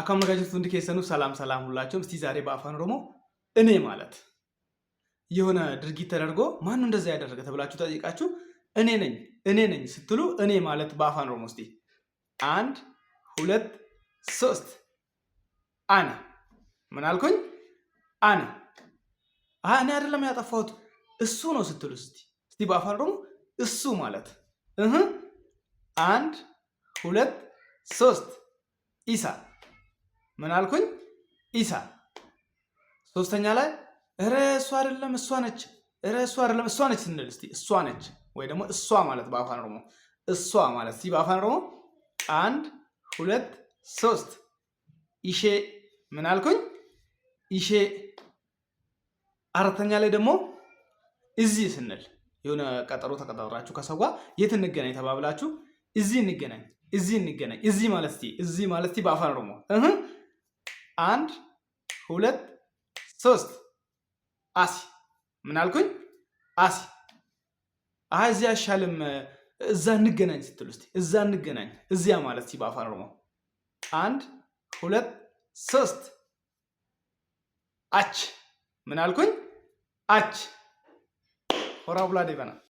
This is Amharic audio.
አካም ነጋጅት ወንድ ከሰኑ ሰላም ሰላም ሁላችሁም እስቲ ዛሬ በአፋን ኦሮሞ እኔ ማለት የሆነ ድርጊት ተደርጎ ማን ነው እንደዛ ያደረገ ተብላችሁ ጠይቃችሁ እኔ ነኝ ስትሉ እኔ ማለት በአፋን ኦሮሞ እስቲ 1 2 3 አና ምን አልኩኝ አና እኔ አይደለም ያጠፋሁት እሱ ነው ስትሉ እስቲ በአፋን ኦሮሞ እሱ ማለት 1 2 3 ኢሳ ምን አልኩኝ ኢሳ ሶስተኛ ላይ እሱ አይደለም እሷ ነች እሷ ነች ስንል እስቲ እሷ ነች ወይ ደግሞ እሷ ማለት በአፋን ኦሮሞ እሷ ማለት እስቲ በአፋን ኦሮሞ 1 2 3 ኢሼ ምን አልኩኝ ኢሼ አራተኛ ላይ ደግሞ እዚህ ስንል የሆነ ቀጠሮ ተቀጣጥራችሁ ከሰው ጋር የት እንገናኝ ተባብላችሁ እዚህ እንገናኝ እዚህ ማለት እስቲ በአፋን ኦሮሞ 1 2 3 አሲ ምን አልኩኝ አሲ እዚህ አይሻልም እዛ እንገናኝ ስትሉ እስቲ እዛ እንገናኝ እዚያ ማለት እስቲ በአፋን ኦሮሞ 1 2 3 አች ምን አልኩኝ አች ሆራ ብላ ደበና